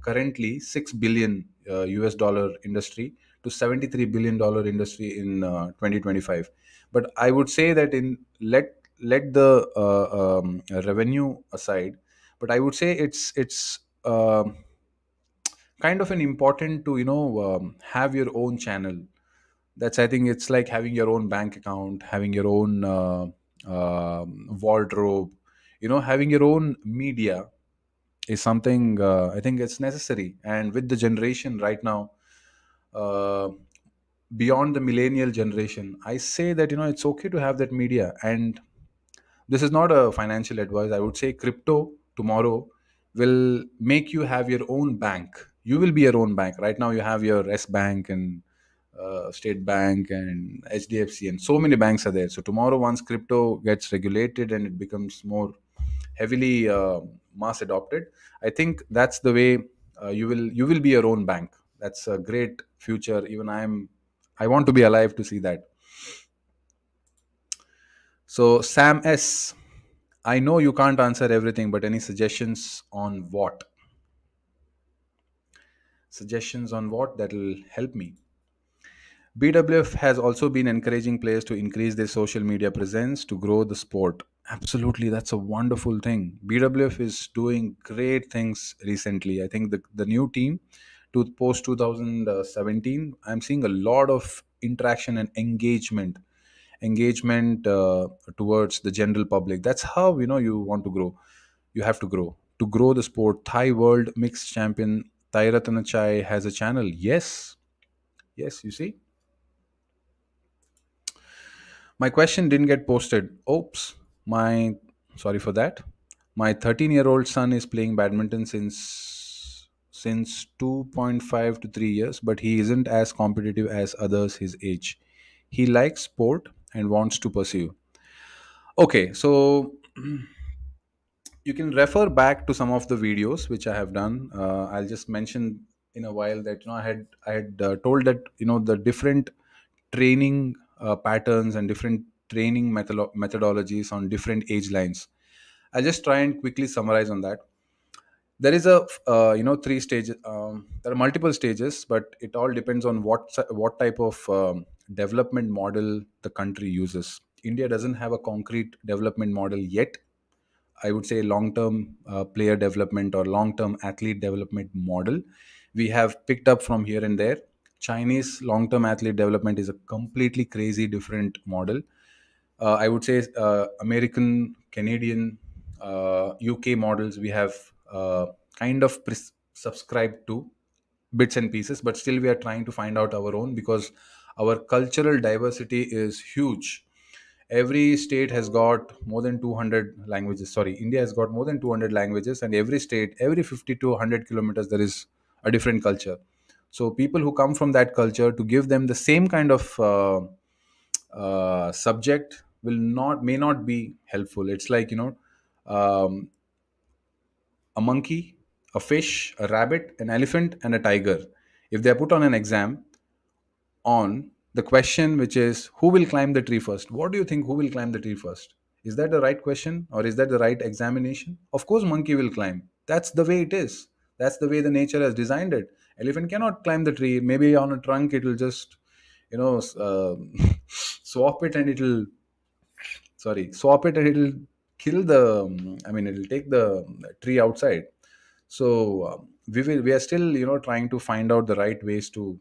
currently 6 billion US dollar industry to 73 billion dollar industry in 2025. But I would say that in let the revenue aside, but I would say it's kind of an important to have your own channel. That's, I think it's like having your own bank account, having your own wardrobe, having your own media is something, I think it's necessary. And with the generation right now, uh, beyond the millennial generation, I say that it's okay to have that media. And this is not a financial advice. I would say crypto tomorrow will make you have your own bank. You will be your own bank. Right now, you have your S Bank and State Bank and HDFC, and so many banks are there. So tomorrow, once crypto gets regulated and it becomes more heavily mass adopted, I think that's the way you will be your own bank. That's a great future. Even I want to be alive to see that. So Sam S, I know you can't answer everything, but any suggestions on what? Suggestions on what that will help me. BWF has also been encouraging players to increase their social media presence to grow the sport. Absolutely, that's a wonderful thing. BWF is doing great things recently. I think the new team to post 2017, I'm seeing a lot of interaction and engagement towards the general public. That's how you want to grow. You have to grow the sport. Thai world mixed champion Thai Chai has a channel. Yes, yes, you see. My question didn't get posted. Oops. My Sorry for that. My 13-year-old son is playing badminton since 2.5 to 3 years, but he isn't as competitive as others his age. He likes sport and wants to pursue. Okay, so you can refer back to some of the videos which I have done. I'll just mention in a while that I had told that the different training patterns and different training methodologies on different age lines. I'll just try and quickly summarize on that. There is a three stages. There are multiple stages, but it all depends on what type of development model the country uses. India doesn't have a concrete development model yet. I would say long term player development or long term athlete development model. We have picked up from here and there. Chinese long term athlete development is a completely crazy different model. I would say American, Canadian, UK models we have kind of subscribed to bits and pieces, but still we are trying to find out our own because our cultural diversity is huge Every state has got more than 200 languages. Sorry, India has got more than 200 languages, and every state, every 50 to 100 kilometers, there is a different culture. So people who come from that culture, to give them the same kind of subject will not may not be helpful. It's like, um, a monkey, a fish, a rabbit, an elephant, and a tiger. If they are put on an exam on the question, which is who will climb the tree first, what do you think, who will climb the tree first? Is that the right question, or is that the right examination? Of course monkey will climb. That's the way it is. That's the way the nature has designed it. Elephant cannot climb the tree. Maybe on a trunk it will just, swap it, and it'll swap it, and it'll kill the I mean, it'll take the tree outside. So we are still, trying to find out the right ways to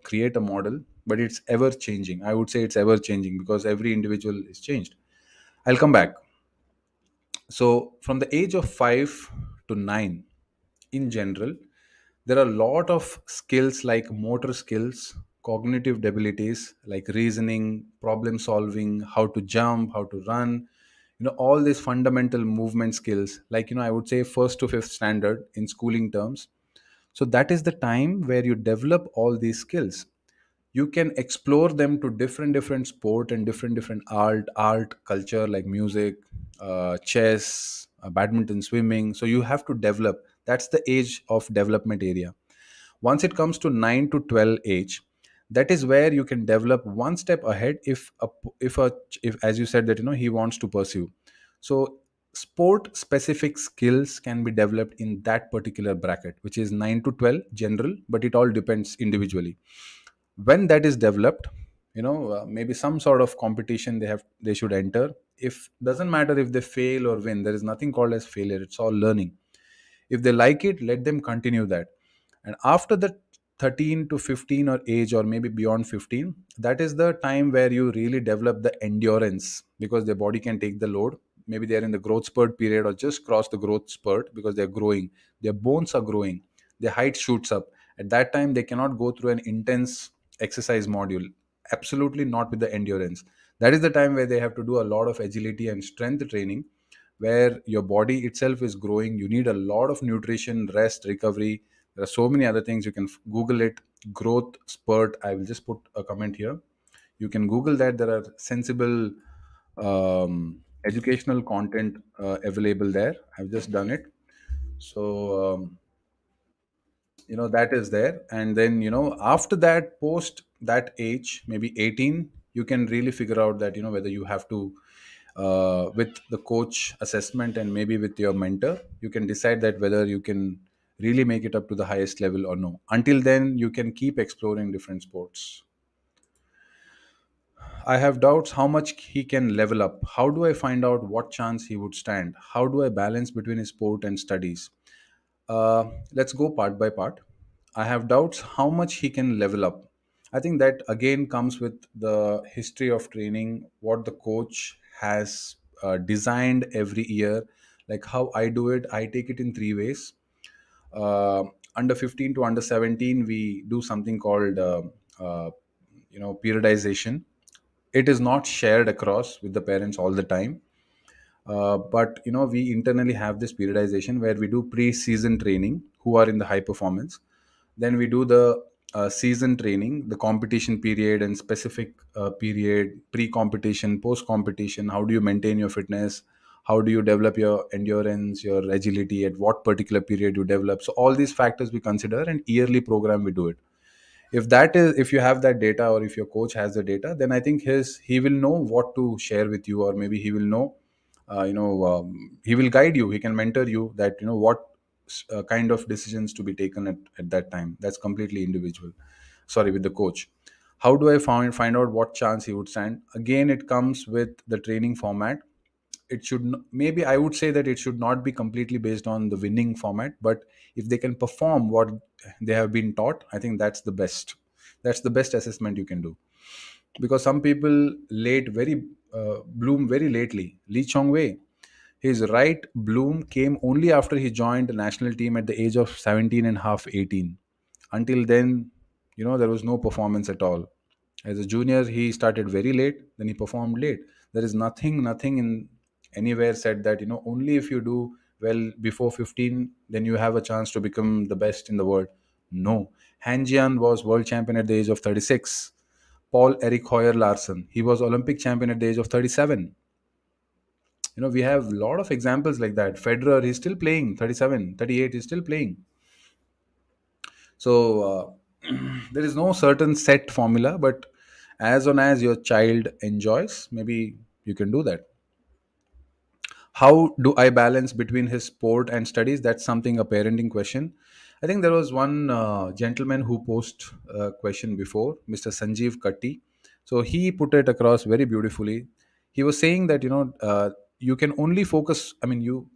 create a model, but it's ever changing. I would say it's ever changing because every individual is changed. I'll come back. So from the age of 5 to 9, in general, there are a lot of skills like motor skills, cognitive abilities like reasoning, problem solving, how to jump, how to run, all these fundamental movement skills, like, I would say first to fifth standard in schooling terms. So that is the time where you develop all these skills. You can explore them to different sport and different art culture, like music, chess, badminton, swimming. So you have to develop. That's the age of development area. Once it comes to 9 to 12 age, that is where you can develop one step ahead. If as you said that, he wants to pursue, so sport specific skills can be developed in that particular bracket, which is 9 to 12 general, but it all depends individually. When that is developed, maybe some sort of competition they should enter. If doesn't matter if they fail or win, there is nothing called as failure. It's all learning. If they like it, let them continue that. And after the 13 to 15 or age, or maybe beyond 15, that is the time where you really develop the endurance, because their body can take the load. Maybe they are in the growth spurt period, or just cross the growth spurt, because they're growing, their bones are growing, their height shoots up. At that time they cannot go through an intense exercise module, absolutely not with the endurance. That is the time where they have to do a lot of agility and strength training, where your body itself is growing. You need a lot of nutrition, rest, recovery. There are so many other things. You can Google it, growth spurt. I will just put a comment here. You can Google that. There are sensible educational content available there. I've just done it. So that is there. And then, after that, post that age, maybe 18, you can really figure out that, whether you have to, with the coach assessment and maybe with your mentor, you can decide that whether you can really make it up to the highest level or no. Until then, you can keep exploring different sports. I have doubts how much he can level up. How do I find out what chance he would stand? How do I balance between his sport and studies? Let's go part by part. I have doubts how much he can level up. I think that again comes with the history of training, what the coach has designed every year. Like how I do it, I take it in three ways. Uh, Under 15 to under 17, we do something called uh, periodization. It is not shared across with the parents all the time, but we internally have this periodization where we do pre-season training who are in the high performance. Then we do the season training, the competition period and specific period, pre-competition, post-competition. How do you maintain your fitness? How do you develop your endurance, your agility, at what particular period you develop? So all these factors we consider, and yearly program we do it. If you have that data, or if your coach has the data, then I think he will know what to share with you, or maybe he will know, he will guide you, he can mentor you, that what kind of decisions to be taken at that time. That's completely individual. Sorry, with the coach. How do I find out what chance he would stand? Again, it comes with the training format. Maybe I would say that it should not be completely based on the winning format, but if they can perform what they have been taught, I think that's the best assessment you can do. Because some people bloom very lately. Lee Chong Wei, his right bloom came only after he joined the national team at the age of 17 and half, 18. Until then, there was no performance at all. As a junior, he started very late, then he performed late. There is nothing in anywhere said that, only if you do well before 15, then you have a chance to become the best in the world. No. Han Jian was world champion at the age of 36. Paul Eric Hoyer Larson, he was Olympic champion at the age of 37. We have a lot of examples like that. Federer, he's still playing, 37, 38, he's still playing. So there is no certain set formula, but as long as your child enjoys, maybe you can do that. How do I balance between his sport and studies? That's something, a parenting question. I think there was one gentleman who posed a question before, Mr. Sanjeev Katti. So he put it across very beautifully. He was saying that, you can only focus. I mean, you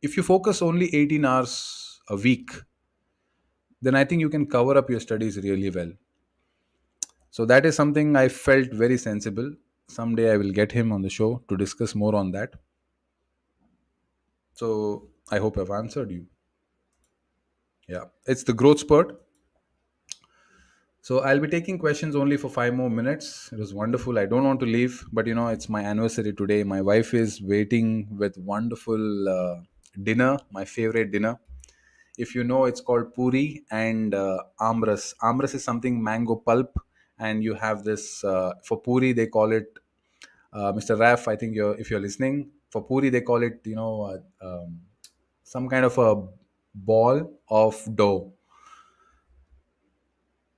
if you focus only 18 hours a week, then I think you can cover up your studies really well. So that is something I felt very sensible. Someday I will get him on the show to discuss more on that. So I hope I've answered you. Yeah, it's the growth spurt. So I'll be taking questions only for 5 more minutes. It was wonderful. I don't want to leave, but it's my anniversary today. My wife is waiting with wonderful dinner, my favorite dinner. If you know, it's called puri and amras. Amras is something mango pulp, and you have this for puri. They call it, Mr. Raf. I think if you're listening, for puri they call it, some kind of a ball of dough.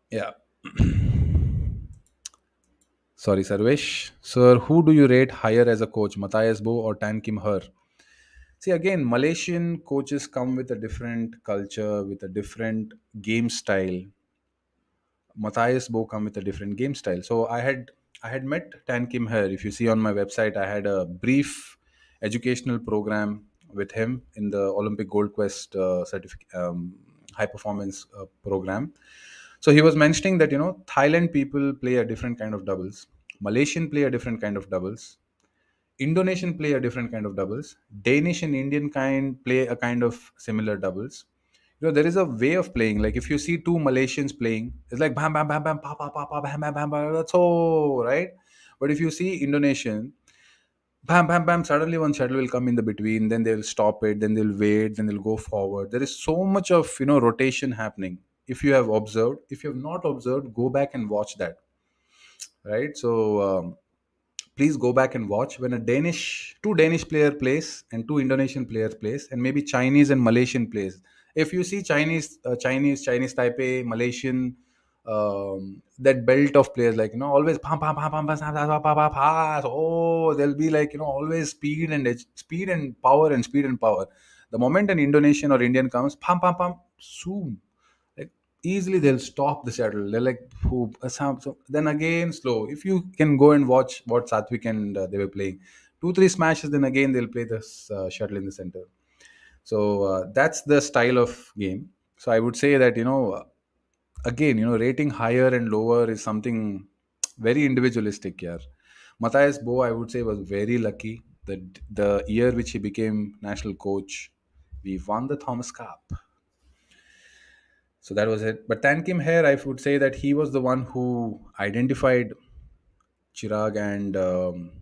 Yeah. Sorry, Sarvesh. Sir, who do you rate higher as a coach, Matthias Bo or Tan Kim Her? See, again, Malaysian coaches come with a different culture, with a different game style. Matthias Bo come with a different game style. So I had met Tan Kim Her. If you see on my website, I had a brief educational program with him in the Olympic Gold Quest high performance program. So he was mentioning that Thailand people play a different kind of doubles, Malaysian play a different kind of doubles, Indonesian play a different kind of doubles. Danish and Indian kind play a kind of similar doubles. There is a way of playing. Like if you see two Malaysians playing, it's like bam, bam, bam, bam, pa, pa, pa, pa, bam, bam, bam, bam. That's all right. But if you see Indonesian, bam, bam, bam, suddenly one shuttle will come in the between. Then they'll stop it. Then they'll wait. Then they'll go forward. There is so much of rotation happening. If you have observed, if you have not observed, go back and watch that. Right. So. Please go back and watch when two Danish player plays and two Indonesian players plays, and maybe Chinese and Malaysian plays. If you see Chinese Taipei, Malaysian, that belt of players, like always pam pam pam pam pam pam pam pam pam pam. Oh, they'll be like always speed and power and speed and power. The moment an Indonesian or Indian comes, pam pam pam, soon, like easily they'll stop the shuttle. They're like, "Who?" So then again slow. If you can go and watch what Satvik and they were playing, 2 3 smashes, then again they'll play this shuttle in the center. So that's the style of game. So I would say that again, rating higher and lower is something very individualistic. Yeah, Matthias Bo, I would say, was very lucky. The year which he became national coach, we won the Thomas Cup. So that was it. But Tan Kim Hair, I would say that he was the one who identified Chirag and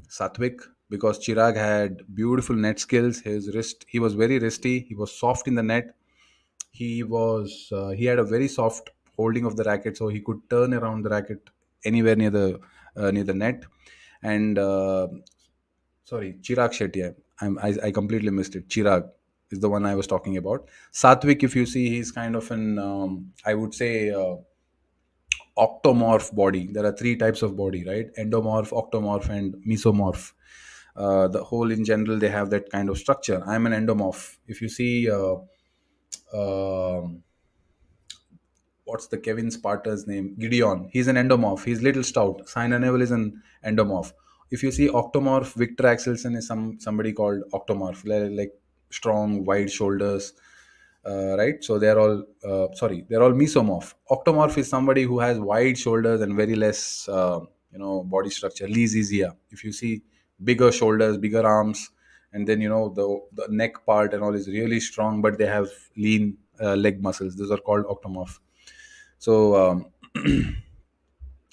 Satvik, because Chirag had beautiful net skills. His wrist, he was very wristy. He was soft in the net. He had a very soft holding of the racket, so he could turn around the racket anywhere near the net. And sorry, Chirag Shetty. I completely missed it. Chirag is the one I was talking about. Satvik, if you see, he's kind of an I would say octomorph body. There are three types of body, right? Endomorph, octomorph, and mesomorph. The whole in general, they have that kind of structure. I'm an endomorph. If you see, um what's the Kevin Sparta's name? Gideon. He's an endomorph. He's little stout. Simon Neville is an endomorph. If you see octomorph, Victor Axelsen is somebody called octomorph, like strong, wide shoulders, right? So they're all mesomorph. Octomorph is somebody who has wide shoulders and very less, body structure. Lee Zizia. If you see bigger shoulders, bigger arms, and then the neck part and all is really strong, but they have lean leg muscles. Those are called octomorph. So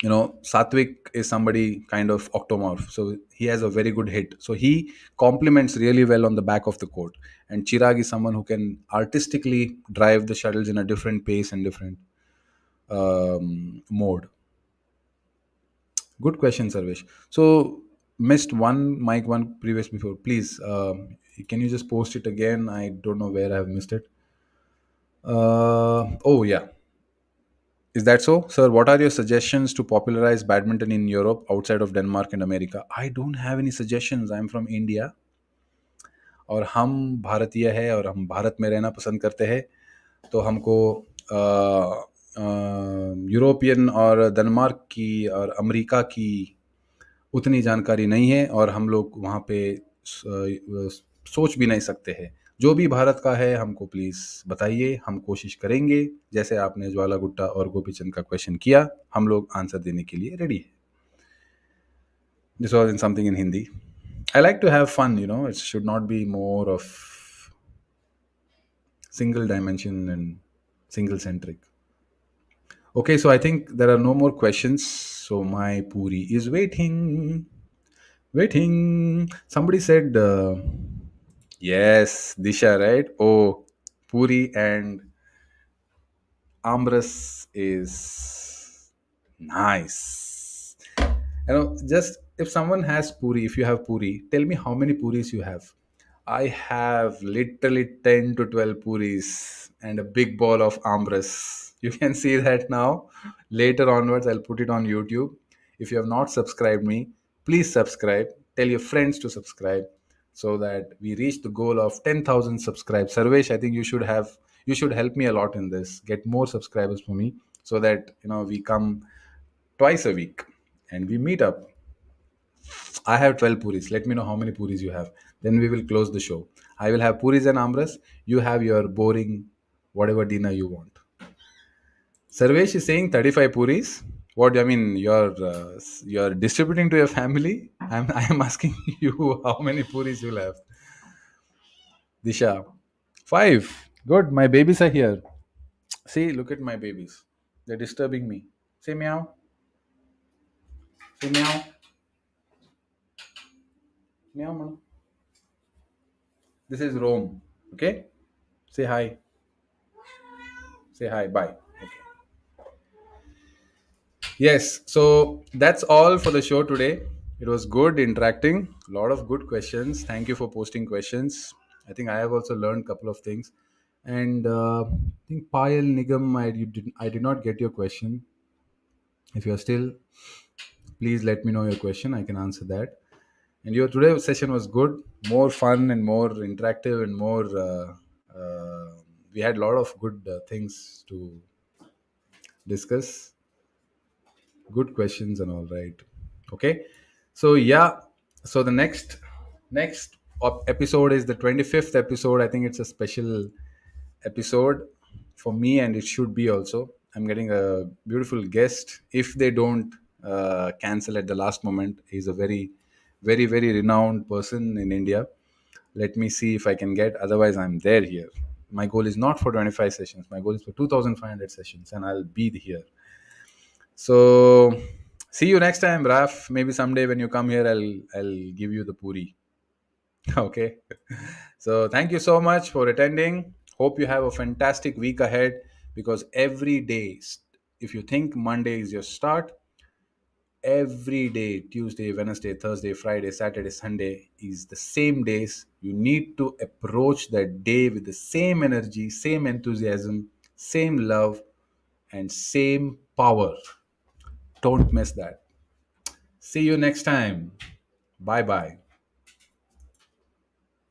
Satvik is somebody kind of octomorph, so he has a very good hit. So he complements really well on the back of the court. And Chirag is someone who can artistically drive the shuttles in a different pace and different mode. Good question, Sarvesh. So missed one mic one previous before. Please, can you just post it again? I don't know where I have missed it. Oh yeah, is that so, sir? What are your suggestions to popularize badminton in Europe outside of Denmark and America? I don't have any suggestions. I'm from India और हम भारतीय है और हम भारत में रहना पसंद करते हैं. तो हमको यूरोपियन और डेनमार्क की और अमेरिका की उतनी जानकारी नहीं है और हम लोग वहाँ पे सोच भी नहीं सकते हैं. जो भी भारत का है हमको प्लीज़ बताइए, हम कोशिश करेंगे. जैसे आपने ज्वाला गुट्टा और गोपीचंद का क्वेश्चन किया, हम लोग आंसर देने के लिए रेडी है. This was in something in Hindi. I like to have fun, it should not be more of single dimension and single centric. Okay, so I think there are no more questions. So my puri is waiting. Waiting. Somebody said, yes, Disha, right? Oh, puri and amras is nice. Just if someone has puri, if you have puri, tell me how many puris you have. I have literally 10 to 12 puris and a big ball of amras. You can see that now. Later onwards, I'll put it on YouTube. If you have not subscribed me, please subscribe. Tell your friends to subscribe so that we reach the goal of 10,000 subscribes. Sarvesh, I think you should help me a lot in this. Get more subscribers for me so that we come twice a week and we meet up. I have 12 puris. Let me know how many puris you have. Then we will close the show. I will have puris and amras. You have your boring, whatever dinner you want. Sarvesh is saying 35 puris. What do you mean? You're distributing to your family? I am asking you how many puris you'll have. Disha. 5. Good. My babies are here. See, look at my babies. They're disturbing me. Say meow. Say meow. Meow, mano. This is Rome. Okay? Say hi. Say hi. Bye. Yes, so that's all for the show today. It was good interacting, a lot of good questions. Thank you for posting questions. I think I have also learned a couple of things. And I think Payal Nigam, I did not get your question. If you're still, please let me know your question. I can answer that. And your today's session was good, more fun and more interactive and more. We had a lot of good things to discuss. Good questions and all, right? Okay, so yeah, so the next episode is the 25th episode. I think it's a special episode for me, and it should be also. I'm getting a beautiful guest. If they don't cancel at the last moment, he's a very very very renowned person in India. Let me see if I can get, otherwise I'm there here. My goal is not for 25 sessions, my goal is for 2500 sessions, and I'll be here. So see you next time, Raf. Maybe someday when you come here, I'll give you the puri. Okay. So thank you so much for attending. Hope you have a fantastic week ahead, because every day, if you think Monday is your start, every day, Tuesday, Wednesday, Thursday, Friday, Saturday, Sunday, is the same days. You need to approach that day with the same energy, same enthusiasm, same love, and same power. Don't miss that. See you next time. Bye bye.